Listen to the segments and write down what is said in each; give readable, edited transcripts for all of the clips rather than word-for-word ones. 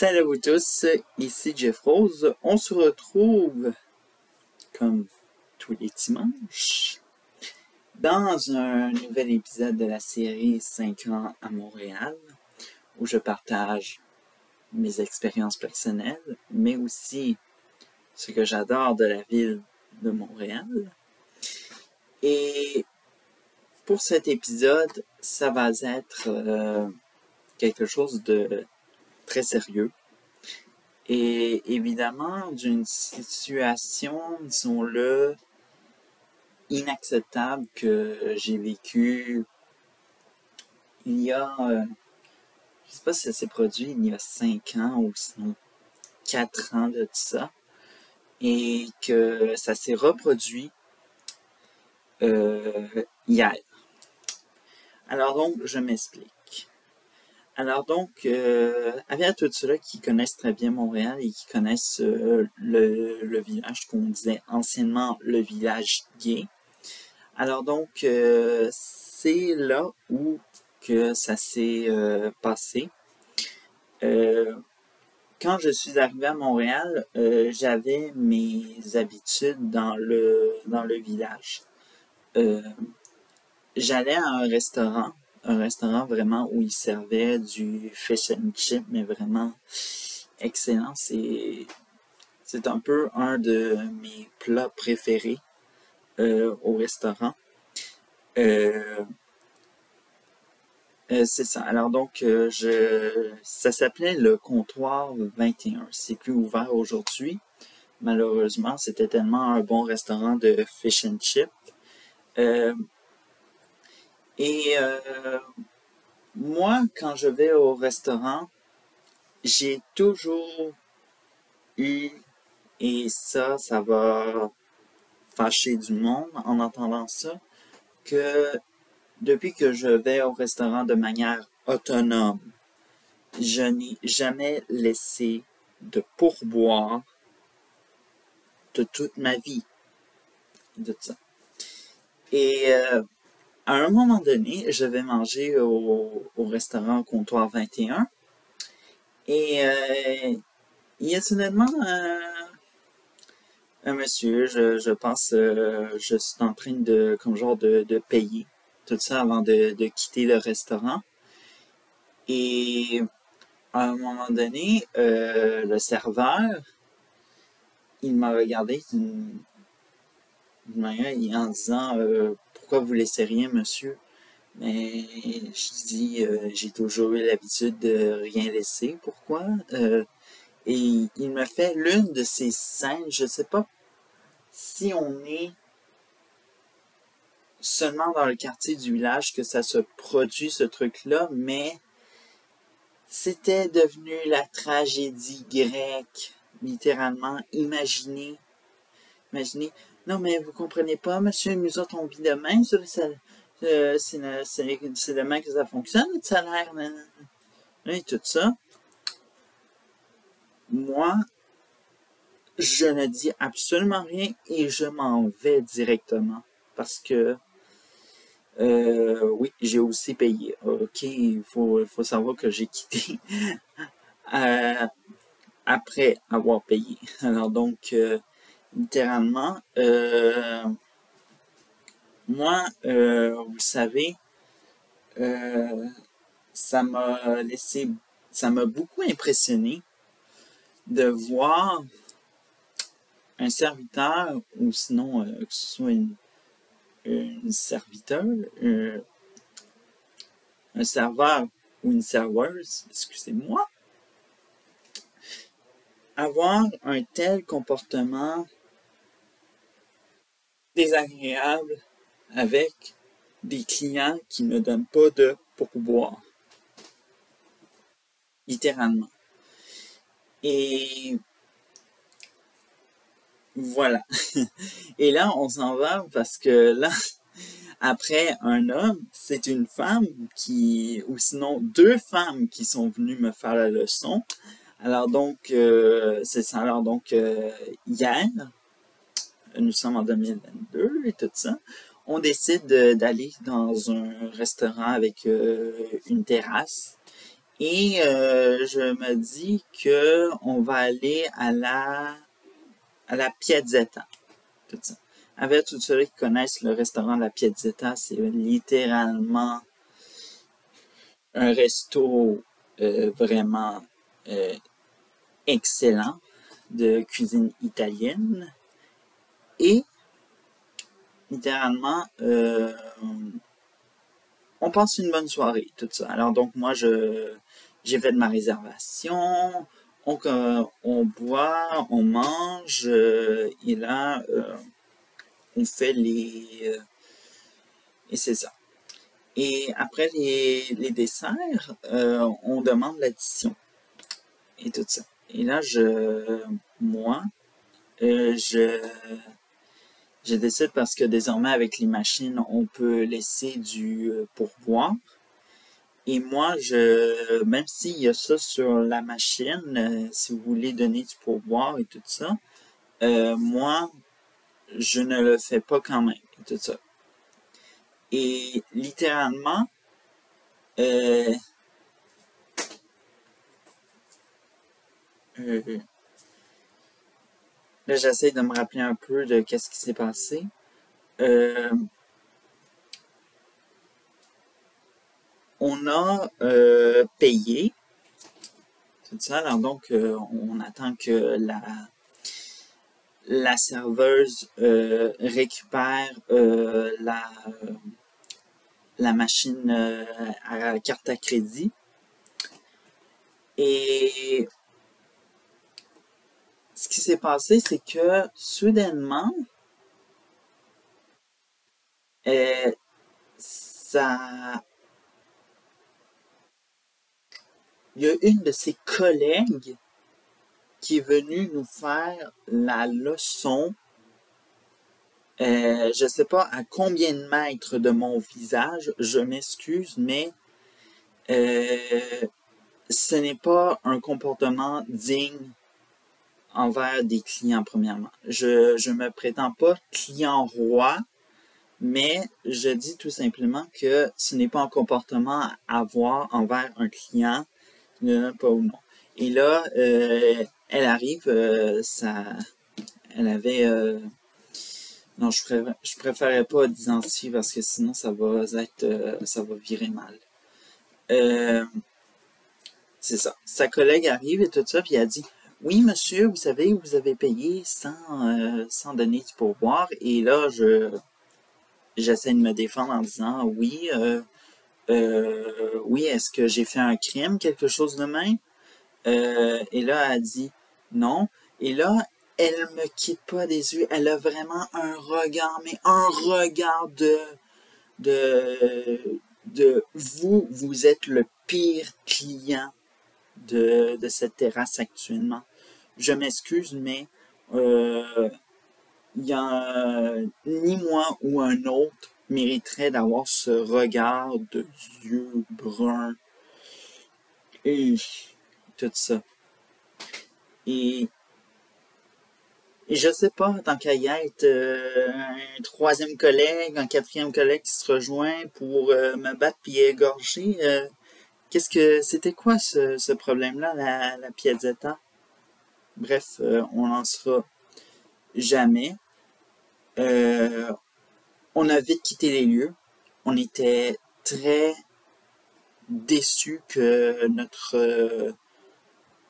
Salut à vous tous, ici Jeff Rose. On se retrouve, comme tous les dimanches, dans un nouvel épisode de la série 5 ans à Montréal, où je partage mes expériences personnelles, mais aussi ce que j'adore de la ville de Montréal. Et pour cet épisode, ça va être quelque chose de très sérieux. Et évidemment, d'une situation, disons-le, inacceptable que j'ai vécue il y a, je sais pas si ça s'est produit il y a 5 ans ou sinon 4 ans de tout ça, et que ça s'est reproduit hier. Alors donc, je m'explique. Alors donc, à tous ceux-là qui connaissent très bien Montréal et qui connaissent le village qu'on disait anciennement le village gay. Alors donc, c'est là où que ça s'est passé. Quand je suis arrivé à Montréal, j'avais mes habitudes dans le village. J'allais à un restaurant vraiment où ils servaient du fish and chip, mais vraiment excellent. C'est un peu un de mes plats préférés au restaurant. C'est ça. Alors donc, ça s'appelait le comptoir 21. C'est plus ouvert aujourd'hui. Malheureusement, c'était tellement un bon restaurant de fish and chip. Moi, quand je vais au restaurant, j'ai toujours eu, et ça va fâcher du monde en entendant ça, que depuis que je vais au restaurant de manière autonome, je n'ai jamais laissé de pourboire de toute ma vie. De ça. Et à un moment donné, je vais manger au restaurant Comptoir 21 et il y a soudainement un monsieur, je pense, je suis en train de, comme genre de payer tout ça avant de quitter le restaurant. Et à un moment donné, le serveur, il m'a regardé d'une manière en disant pourquoi vous laissez rien, monsieur? Mais je dis j'ai toujours eu l'habitude de rien laisser. Pourquoi? Et il me fait l'une de ces scènes, je sais pas si on est seulement dans le quartier du village que ça se produit ce truc-là, mais c'était devenu la tragédie grecque, littéralement. Imaginez. Non, mais vous comprenez pas, monsieur, nous autres, on vit de même, c'est de même que ça fonctionne, notre salaire, et tout ça. Moi, je ne dis absolument rien et je m'en vais directement. Parce que, oui, j'ai aussi payé. Ok, il faut savoir que j'ai quitté après avoir payé. Alors donc, littéralement, moi, vous savez, ça m'a beaucoup impressionné de voir un serviteur, ou sinon que ce soit une serviteur, un serveur ou une serveuse, excusez-moi, avoir un tel comportement désagréable avec des clients qui ne donnent pas de pourboire. Littéralement. Et voilà. Et là, on s'en va parce que là, après un homme, c'est une femme ou sinon 2 femmes qui sont venues me faire la leçon. Alors donc, c'est ça. Alors donc, hier, nous sommes en 2022 et tout ça, on décide d'aller dans un restaurant avec une terrasse. Et je me dis que on va aller à la Piazzetta. Tout ça. Avec tous ceux qui connaissent le restaurant La Piazzetta, c'est littéralement un resto vraiment excellent de cuisine italienne. Et littéralement, on passe une bonne soirée, tout ça. Alors donc moi, j'ai fait de ma réservation, on boit, on mange, et là, on fait et c'est ça. Et après les desserts, on demande l'addition et tout ça. Et là, moi, je décide parce que désormais avec les machines, on peut laisser du pourboire. Et moi, même s'il y a ça sur la machine, si vous voulez donner du pourboire et tout ça, moi, je ne le fais pas quand même et tout ça. Et littéralement, euh, euh, là, j'essaie de me rappeler un peu de qu'est-ce qui s'est passé. Euh, on a payé tout ça, alors donc on attend que la serveuse récupère la machine à carte à crédit. Et ce qui s'est passé, c'est que soudainement, ça, il y a une de ses collègues qui est venue nous faire la leçon. Je sais pas à combien de mètres de mon visage, je m'excuse, mais ce n'est pas un comportement digne envers des clients, premièrement. Je me prétends pas client roi, mais je dis tout simplement que ce n'est pas un comportement à avoir envers un client, pas ou non. Et là, elle arrive, elle avait, non, je préférais pas d'identifier parce que sinon ça va virer mal. Euh, c'est ça. Sa collègue arrive et tout ça, puis elle dit, oui, monsieur, vous savez, vous avez payé sans donner du pourboire. Et là, j'essaie de me défendre en disant, oui, est-ce que j'ai fait un crime, quelque chose de même? Et là, elle dit, non. Et là, elle me quitte pas des yeux. Elle a vraiment un regard, mais un regard de vous êtes le pire client de cette terrasse actuellement. Je m'excuse, mais euh, il y a ni moi ou un autre mériterait d'avoir ce regard de yeux bruns et tout ça. Et, et je sais pas, tant qu'à y être, un troisième collègue, un quatrième collègue qui se rejoint pour me battre puis égorger, c'était quoi ce problème-là, la Piazzetta? Bref, on n'en sera jamais. Euh, on a vite quitté les lieux. On était très déçus que notre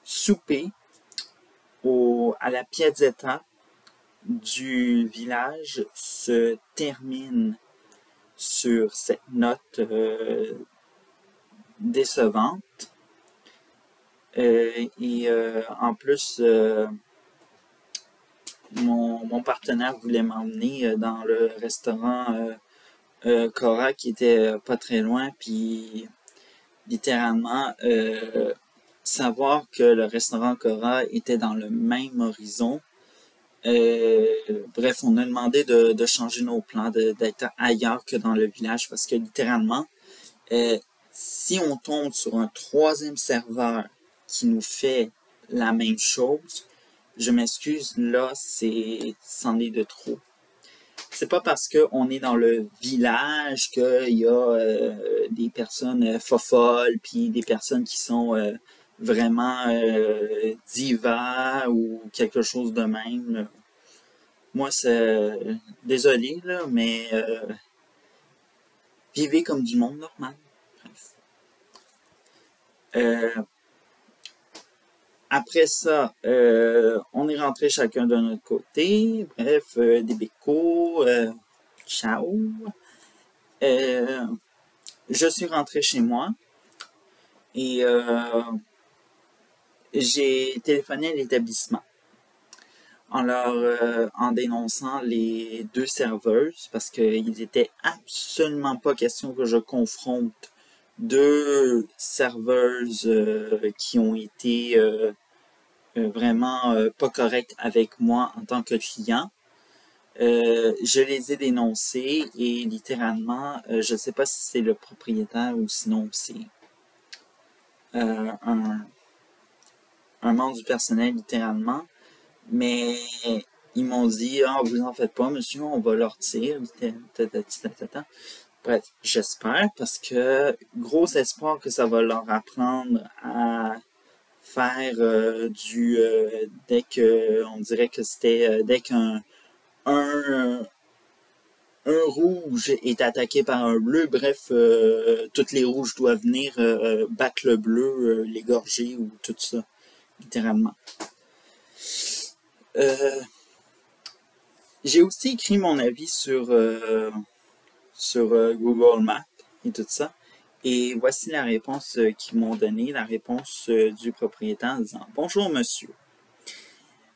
souper à la Piazzetta du village se termine sur cette note décevante. En plus, mon partenaire voulait m'emmener dans le restaurant Cora qui était pas très loin, puis littéralement savoir que le restaurant Cora était dans le même horizon. Bref, on a demandé de changer nos plans, d'être ailleurs que dans le village parce que littéralement, si on tombe sur un troisième serveur qui nous fait la même chose, je m'excuse, là, c'en est de trop. c'est pas parce qu'on est dans le village qu'il y a des personnes fofolles, puis des personnes qui sont vraiment divas ou quelque chose de même. Moi, c'est... Désolé, là, mais vivez comme du monde normal. Bref. Après ça, on est rentré chacun de notre côté. Bref, des bécos. Ciao. Je suis rentré chez moi et j'ai téléphoné à l'établissement en dénonçant les deux serveuses parce qu'il n'était absolument pas question que je confronte deux serveuses qui ont été vraiment pas correctes avec moi en tant que client. Je les ai dénoncés et littéralement, je ne sais pas si c'est le propriétaire ou sinon c'est un membre du personnel littéralement, mais ils m'ont dit « Ah, vous en faites pas, monsieur, on va leur tirer. » Bref, j'espère parce que gros espoir que ça va leur apprendre à faire dès que on dirait que c'était dès qu'un un, un rouge est attaqué par un bleu, bref, toutes les rouges doivent venir battre le bleu, l'égorger ou tout ça, littéralement. J'ai aussi écrit mon avis sur Google Maps et tout ça. Et voici la réponse qu'ils m'ont donnée, la réponse du propriétaire en disant « Bonjour monsieur,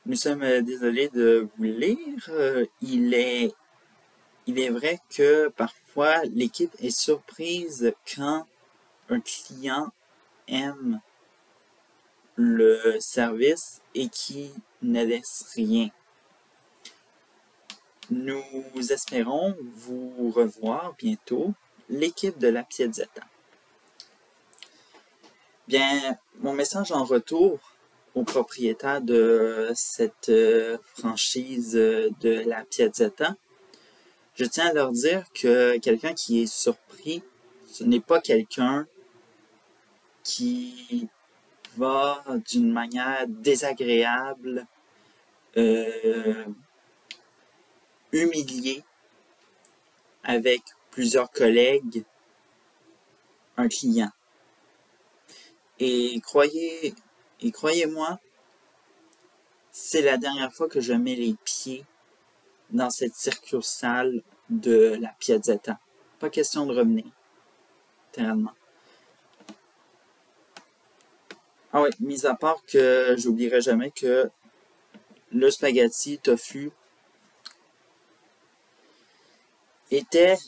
nous sommes désolés de vous lire. Il est vrai que parfois l'équipe est surprise quand un client aime le service et qui ne laisse rien. Nous espérons vous revoir bientôt, l'équipe de la Piazzetta. » Bien, mon message en retour au propriétaire de cette franchise de la Piazzetta, je tiens à leur dire que quelqu'un qui est surpris, ce n'est pas quelqu'un qui va d'une manière désagréable humilier avec plusieurs collègues un client. Et croyez-moi, c'est la dernière fois que je mets les pieds dans cette succursale de la Piazzetta. Pas question de revenir, littéralement. Ah oui, mis à part que j'oublierai jamais que le spaghetti tofu était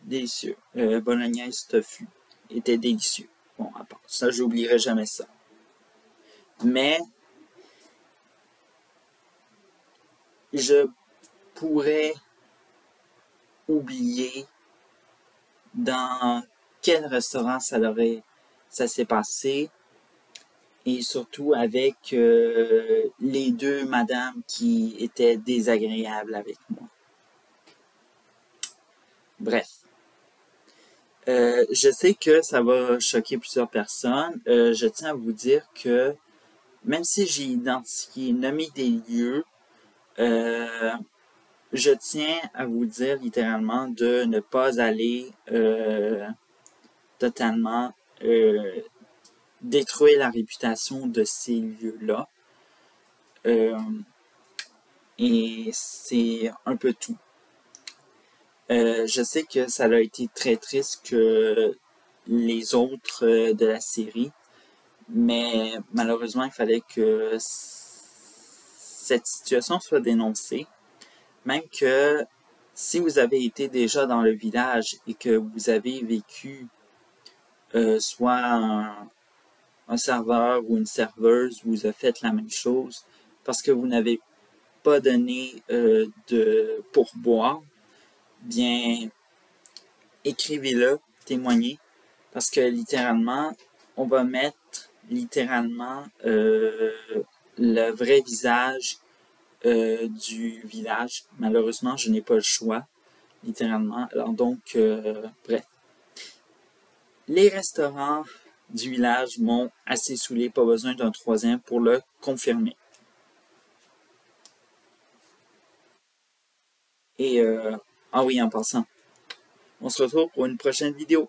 délicieux. Bolognaise tofu était délicieux. Bon, à part ça, j'oublierai jamais ça. Mais je pourrais oublier dans quel restaurant ça s'est passé et surtout avec les deux madames qui étaient désagréables avec moi. Bref. Je sais que ça va choquer plusieurs personnes. Je tiens à vous dire que même si j'ai identifié, nommé des lieux, je tiens à vous dire littéralement de ne pas aller totalement détruire la réputation de ces lieux-là. Et c'est un peu tout. Je sais que ça a été très triste que les autres de la série, mais malheureusement, il fallait que cette situation soit dénoncée. Même que si vous avez été déjà dans le village et que vous avez vécu soit un serveur ou une serveuse vous a fait la même chose parce que vous n'avez pas donné de pourboire, bien, écrivez-le, témoignez, parce que littéralement, on va mettre littéralement le vrai visage du village. Malheureusement, je n'ai pas le choix, littéralement. Alors donc, bref. Les restaurants du village m'ont assez saoulé, pas besoin d'un troisième pour le confirmer. Et, ah oui, en passant, on se retrouve pour une prochaine vidéo.